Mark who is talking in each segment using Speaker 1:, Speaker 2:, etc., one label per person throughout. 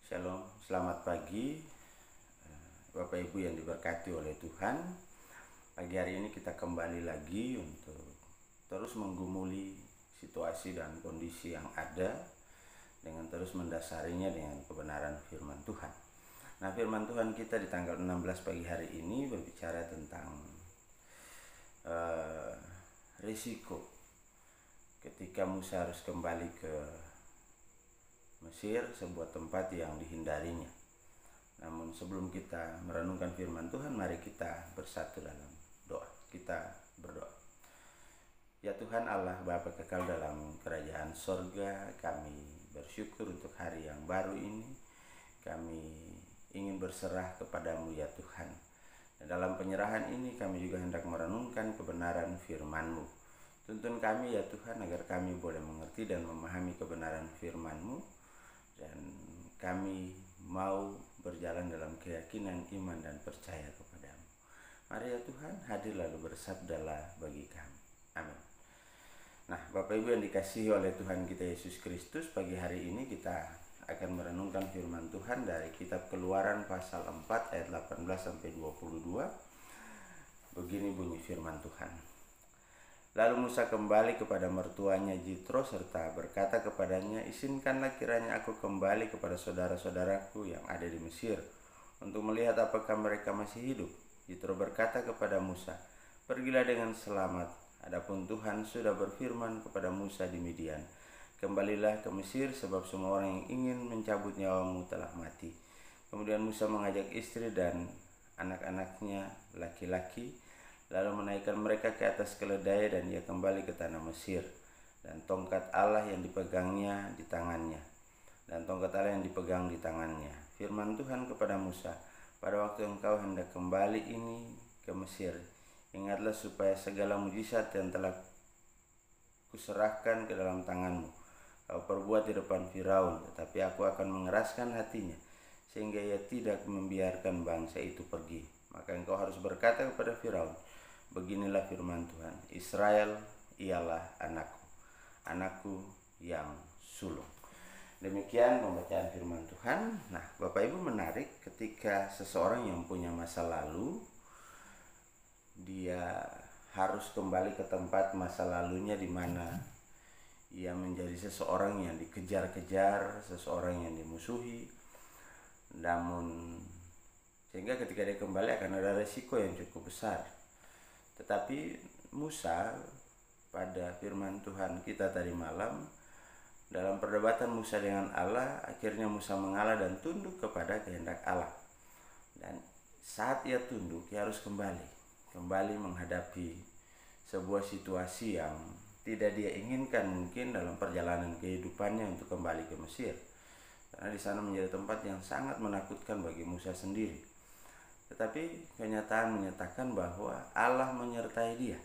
Speaker 1: Shalom, selamat pagi Bapak Ibu yang diberkati oleh Tuhan. Pagi hari ini kita kembali lagi untuk terus menggumuli situasi dan kondisi yang ada dengan terus mendasarinya dengan kebenaran firman Tuhan. Nah, firman Tuhan kita di tanggal 16 pagi hari ini berbicara tentang risiko ketika Musa harus kembali ke Mesir, sebuah tempat yang dihindarinya. Namun sebelum kita merenungkan firman Tuhan, mari kita bersatu dalam doa. Kita berdoa. Ya Tuhan Allah Bapa kekal dalam kerajaan sorga, kami bersyukur untuk hari yang baru ini. Kami ingin berserah kepadamu ya Tuhan. Dan dalam penyerahan ini kami juga hendak merenungkan kebenaran firman-Mu. Tuntun kami ya Tuhan agar kami boleh mengerti dan memahami kebenaran firman-Mu. Dan kami mau berjalan dalam keyakinan, iman, dan percaya kepadamu. Mari ya Tuhan, hadir lalu bersabdalah bagi kami. Amin. Nah, Bapak Ibu yang dikasihi oleh Tuhan kita Yesus Kristus, pagi hari ini kita akan merenungkan firman Tuhan dari kitab Keluaran pasal 4 ayat 18-22. Begini bunyi firman Tuhan. Lalu Musa kembali kepada mertuanya Jitro serta berkata kepadanya, izinkanlah kiranya aku kembali kepada saudara-saudaraku yang ada di Mesir untuk melihat apakah mereka masih hidup. Jitro berkata kepada Musa, pergilah dengan selamat, adapun Tuhan sudah berfirman kepada Musa di Midian, kembalilah ke Mesir sebab semua orang yang ingin mencabut nyawamu telah mati. Kemudian Musa mengajak istri dan anak-anaknya laki-laki, lalu menaikkan mereka ke atas keledai dan ia kembali ke tanah Mesir. Dan tongkat Allah yang dipegangnya di tangannya. Firman Tuhan kepada Musa, pada waktu engkau hendak kembali ini ke Mesir, ingatlah supaya segala mujizat yang telah kuserahkan ke dalam tanganmu kau perbuat di depan Firaun, tetapi aku akan mengeraskan hatinya sehingga ia tidak membiarkan bangsa itu pergi. Maka engkau harus berkata kepada Firaun, beginilah firman Tuhan, Israel ialah anakku, anakku yang sulung. Demikian pembacaan firman Tuhan. Nah, Bapak Ibu, menarik ketika seseorang yang punya masa lalu, dia harus kembali ke tempat masa lalunya di mana ia menjadi seseorang yang dikejar-kejar, seseorang yang dimusuhi. Namun sehingga ketika dia kembali akan ada resiko yang cukup besar. Tetapi Musa, pada firman Tuhan kita tadi malam, dalam perdebatan Musa dengan Allah, akhirnya Musa mengalah dan tunduk kepada kehendak Allah. Dan saat ia tunduk, ia harus kembali menghadapi sebuah situasi yang tidak dia inginkan mungkin dalam perjalanan kehidupannya untuk kembali ke Mesir. Karena di sana menjadi tempat yang sangat menakutkan bagi Musa sendiri. Tetapi kenyataan menyatakan bahwa Allah menyertai dia.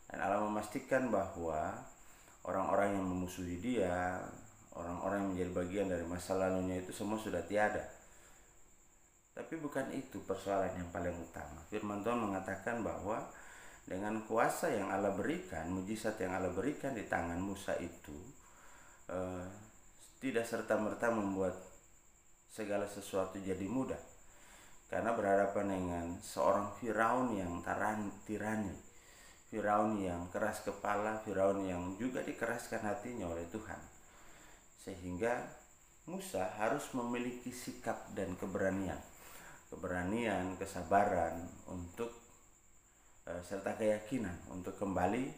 Speaker 1: Dan Allah memastikan bahwa orang-orang yang memusuhi dia, orang-orang yang menjadi bagian dari masa lalunya itu semua sudah tiada. Tapi bukan itu persoalan yang paling utama. Firman Tuhan mengatakan bahwa dengan kuasa yang Allah berikan, mujizat yang Allah berikan di tangan Musa itu, tidak serta-merta membuat segala sesuatu jadi mudah. Karena berhadapan dengan seorang Firaun yang tirani, Firaun yang keras kepala, Firaun yang juga dikeraskan hatinya oleh Tuhan. Sehingga Musa harus memiliki sikap dan keberanian, kesabaran untuk serta keyakinan untuk kembali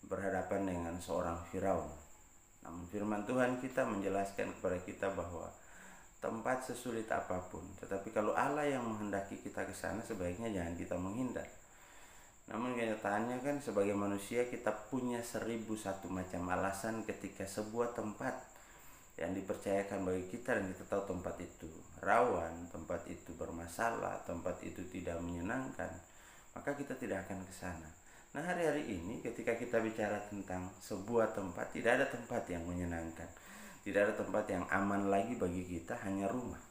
Speaker 1: berhadapan dengan seorang Firaun. Namun firman Tuhan kita menjelaskan kepada kita bahwa tempat sesulit apapun, tetapi kalau Allah yang menghendaki kita ke sana, sebaiknya jangan kita menghindar. Namun kenyataannya kan sebagai manusia kita punya 1001 macam alasan ketika sebuah tempat yang dipercayakan bagi kita dan kita tahu tempat itu rawan, tempat itu bermasalah, tempat itu tidak menyenangkan, maka kita tidak akan ke sana. Nah, hari-hari ini ketika kita bicara tentang sebuah tempat, tidak ada tempat yang menyenangkan. Tidak ada tempat yang aman lagi bagi kita, hanya rumah.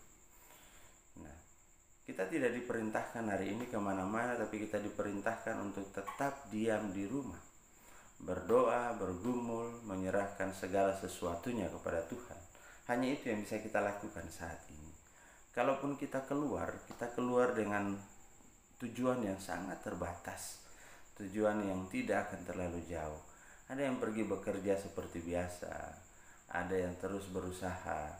Speaker 1: Nah, kita tidak diperintahkan hari ini kemana-mana, tapi kita diperintahkan untuk tetap diam di rumah. Berdoa, bergumul, menyerahkan segala sesuatunya kepada Tuhan. Hanya itu yang bisa kita lakukan saat ini. Kalaupun kita keluar dengan tujuan yang sangat terbatas, tujuan yang tidak akan terlalu jauh. Ada yang pergi bekerja seperti biasa, ada yang terus berusaha,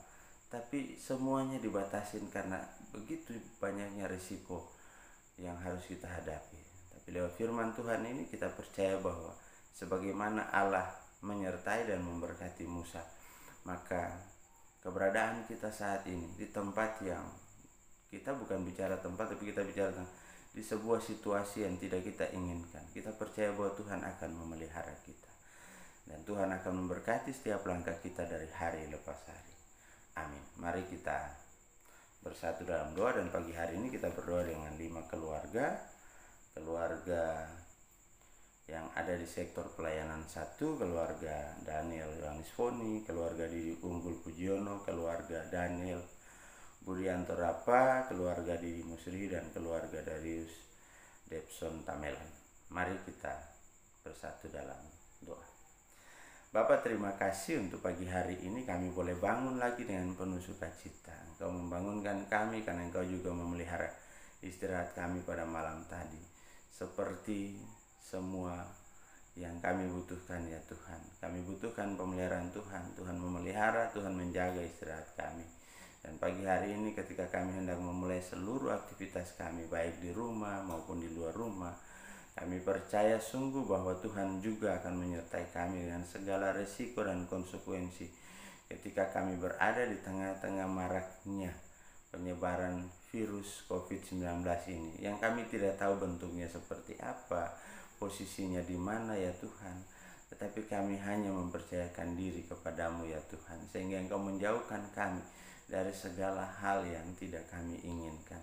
Speaker 1: tapi semuanya dibatasin karena begitu banyaknya risiko yang harus kita hadapi. Tapi lewat firman Tuhan ini kita percaya bahwa sebagaimana Allah menyertai dan memberkati Musa, maka keberadaan kita saat ini di tempat yang kita bukan bicara tempat, tapi kita bicara di sebuah situasi yang tidak kita inginkan, kita percaya bahwa Tuhan akan memelihara kita dan Tuhan akan memberkati setiap langkah kita dari hari lepas hari. Amin. Mari kita bersatu dalam doa, dan pagi hari ini kita berdoa dengan 5 keluarga yang ada di sektor pelayanan 1, keluarga Daniel Yohanes Foni, keluarga Didi Unggul Pujiono, keluarga Daniel Budianto Rapa, keluarga Didi Musri, dan keluarga Darius Debson Tamelan. Mari kita bersatu dalam doa. Bapa, terima kasih untuk pagi hari ini kami boleh bangun lagi dengan penuh sukacita. Engkau membangunkan kami karena Engkau juga memelihara istirahat kami pada malam tadi. Seperti semua yang kami butuhkan ya Tuhan. Kami butuhkan pemeliharaan Tuhan. Tuhan memelihara, Tuhan menjaga istirahat kami. Dan pagi hari ini ketika kami hendak memulai seluruh aktivitas kami, baik di rumah maupun di luar rumah, kami percaya sungguh bahwa Tuhan juga akan menyertai kami dengan segala risiko dan konsekuensi ketika kami berada di tengah-tengah maraknya penyebaran virus COVID-19 ini, yang kami tidak tahu bentuknya seperti apa, posisinya di mana ya Tuhan. Tetapi kami hanya mempercayakan diri kepadamu ya Tuhan, sehingga Engkau menjauhkan kami dari segala hal yang tidak kami inginkan.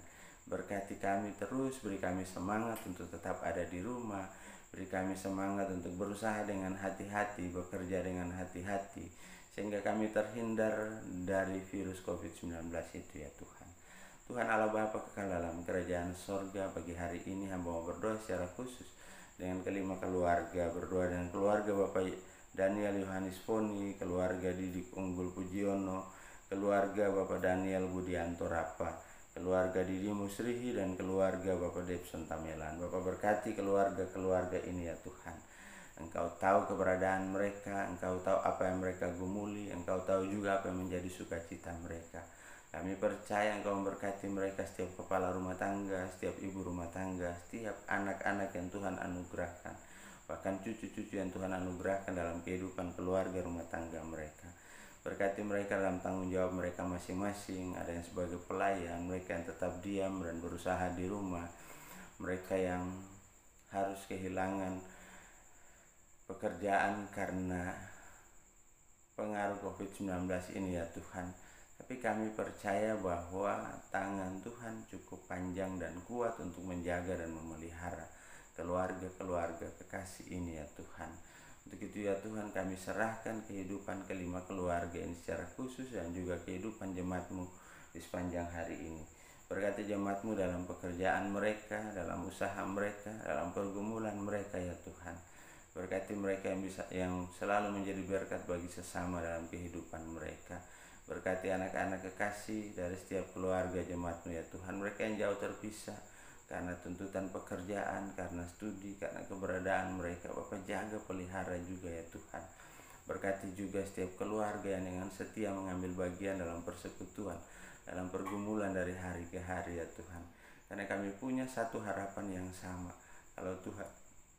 Speaker 1: Berkati kami terus, beri kami semangat untuk tetap ada di rumah, beri kami semangat untuk berusaha dengan hati-hati, bekerja dengan hati-hati, sehingga kami terhindar dari virus COVID-19 itu ya Tuhan. Tuhan Allah Bapa kekal dalam kerajaan sorga, pagi hari ini hamba mau berdoa secara khusus dengan kelima keluarga, berdoa dengan keluarga Bapak Daniel Yohanes Foni, keluarga Didi Unggul Pujiono, keluarga Bapak Daniel Budianto Rapa, keluarga Didi Musrihi, dan keluarga Bapak Debson Tamelan. Bapak berkati keluarga-keluarga ini ya Tuhan. Engkau tahu keberadaan mereka, Engkau tahu apa yang mereka gumuli, Engkau tahu juga apa yang menjadi sukacita mereka. Kami percaya Engkau memberkati mereka, setiap kepala rumah tangga, setiap ibu rumah tangga, setiap anak-anak yang Tuhan anugerahkan, bahkan cucu-cucu yang Tuhan anugerahkan dalam kehidupan keluarga rumah tangga mereka. Berkati mereka dalam tanggung jawab mereka masing-masing. Ada yang sebagai pelayan, mereka yang tetap diam dan berusaha di rumah, mereka yang harus kehilangan pekerjaan karena pengaruh COVID-19 ini ya Tuhan. Tapi kami percaya bahwa tangan Tuhan cukup panjang dan kuat untuk menjaga dan memelihara keluarga-keluarga kekasih ini ya Tuhan. Untuk itu ya Tuhan, kami serahkan kehidupan kelima keluarga ini secara khusus, dan juga kehidupan jemaat-Mu di sepanjang hari ini. Berkati jemaat-Mu dalam pekerjaan mereka, dalam usaha mereka, dalam pergumulan mereka ya Tuhan. Berkati mereka yang selalu menjadi berkat bagi sesama dalam kehidupan mereka. Berkati anak-anak kekasih dari setiap keluarga jemaat-Mu ya Tuhan. Mereka yang jauh terpisah karena tuntutan pekerjaan, karena studi, karena keberadaan mereka, Bapak jaga pelihara juga ya Tuhan. Berkati juga setiap keluarga yang dengan setia mengambil bagian dalam persekutuan, dalam pergumulan dari hari ke hari ya Tuhan. Karena kami punya satu harapan yang sama, kalau Tuhan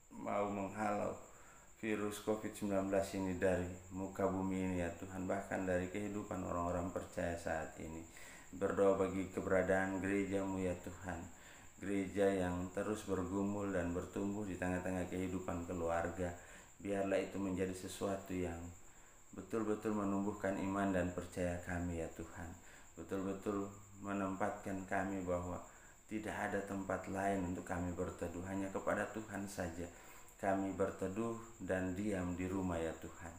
Speaker 1: mau menghalau virus COVID-19 ini dari muka bumi ini ya Tuhan, bahkan dari kehidupan orang-orang percaya saat ini. Berdoa bagi keberadaan gereja-Mu ya Tuhan, gereja yang terus bergumul dan bertumbuh di tengah-tengah kehidupan keluarga. Biarlah itu menjadi sesuatu yang betul-betul menumbuhkan iman dan percaya kami ya Tuhan. Betul-betul menempatkan kami bahwa tidak ada tempat lain untuk kami berteduh, hanya kepada Tuhan saja kami berteduh dan diam di rumah ya Tuhan.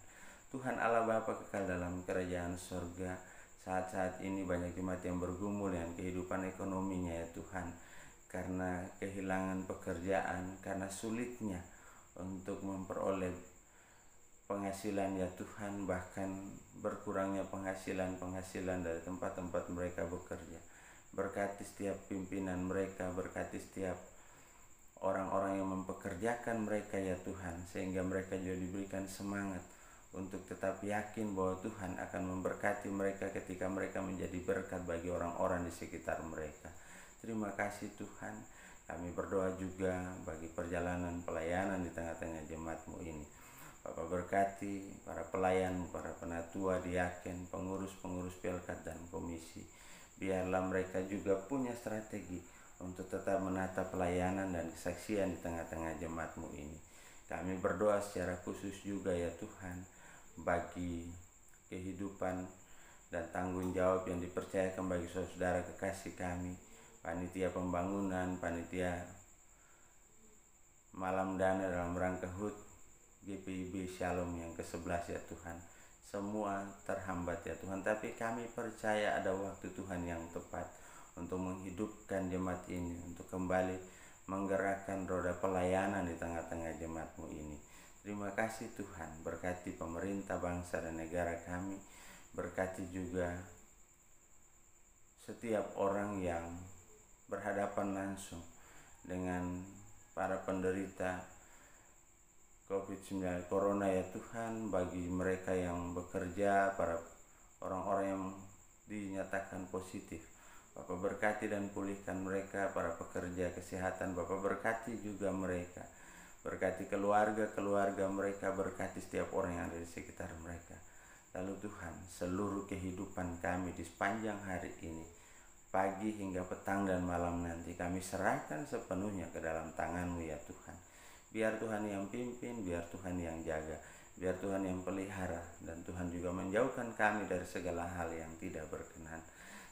Speaker 1: Tuhan Allah Bapa kekal dalam kerajaan sorga, saat-saat ini banyak jemaat yang bergumul dengan kehidupan ekonominya ya Tuhan, karena kehilangan pekerjaan, karena sulitnya untuk memperoleh penghasilan ya Tuhan, bahkan berkurangnya penghasilan dari tempat-tempat mereka bekerja. Berkati setiap pimpinan mereka, berkati setiap orang-orang yang mempekerjakan mereka ya Tuhan, sehingga mereka juga diberikan semangat untuk tetap yakin bahwa Tuhan akan memberkati mereka ketika mereka menjadi berkat bagi orang-orang di sekitar mereka. Terima kasih Tuhan. Kami berdoa juga bagi perjalanan pelayanan di tengah-tengah jemaat-Mu ini. Bapak berkati para pelayan, para penatua, diaken, pengurus-pengurus pelkat dan komisi. Biarlah mereka juga punya strategi untuk tetap menata pelayanan dan kesaksian di tengah-tengah jemaat-Mu ini. Kami berdoa secara khusus juga ya Tuhan, bagi kehidupan dan tanggung jawab yang dipercayakan bagi saudara kekasih kami, panitia pembangunan, panitia malam dana dalam rangka HUT GPIB Shalom yang ke-11 ya Tuhan. Semua terhambat ya Tuhan, tapi kami percaya ada waktu Tuhan yang tepat untuk menghidupkan jemaat ini, untuk kembali menggerakkan roda pelayanan di tengah-tengah jemaat-Mu ini. Terima kasih Tuhan, berkati pemerintah bangsa dan negara kami, berkati juga setiap orang yang berhadapan langsung dengan para penderita COVID-19 Corona ya Tuhan, bagi mereka yang bekerja, para orang-orang yang dinyatakan positif, Bapak berkati dan pulihkan mereka. Para pekerja kesehatan, Bapak berkati juga mereka, berkati keluarga mereka, berkati setiap orang yang ada di sekitar mereka. Lalu Tuhan, seluruh kehidupan kami di sepanjang hari ini, pagi hingga petang dan malam nanti, kami serahkan sepenuhnya ke dalam tangan-Mu ya Tuhan. Biar Tuhan yang pimpin, biar Tuhan yang jaga, biar Tuhan yang pelihara, dan Tuhan juga menjauhkan kami dari segala hal yang tidak berkenan.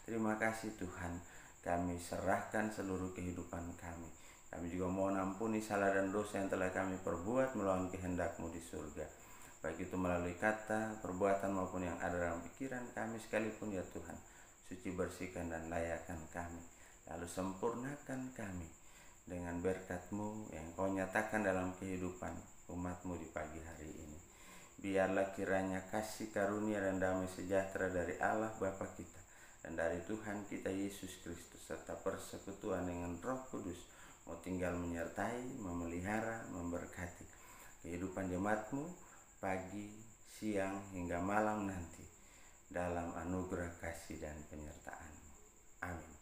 Speaker 1: Terima kasih Tuhan, kami serahkan seluruh kehidupan kami. Kami juga mohon ampuni salah dan dosa yang telah kami perbuat melawan kehendak-Mu di surga, baik itu melalui kata, perbuatan maupun yang ada dalam pikiran kami sekalipun ya Tuhan. Suci, bersihkan dan layakkan kami, lalu sempurnakan kami dengan berkat-Mu yang Kau nyatakan dalam kehidupan umat-Mu di pagi hari ini. Biarlah kiranya kasih karunia dan damai sejahtera dari Allah Bapa kita dan dari Tuhan kita Yesus Kristus serta persekutuan dengan Roh Kudus mau tinggal menyertai, memelihara, memberkati kehidupan jemaat-Mu pagi, siang hingga malam nanti dalam anugerah kasih dan penyertaan-Mu. Amin.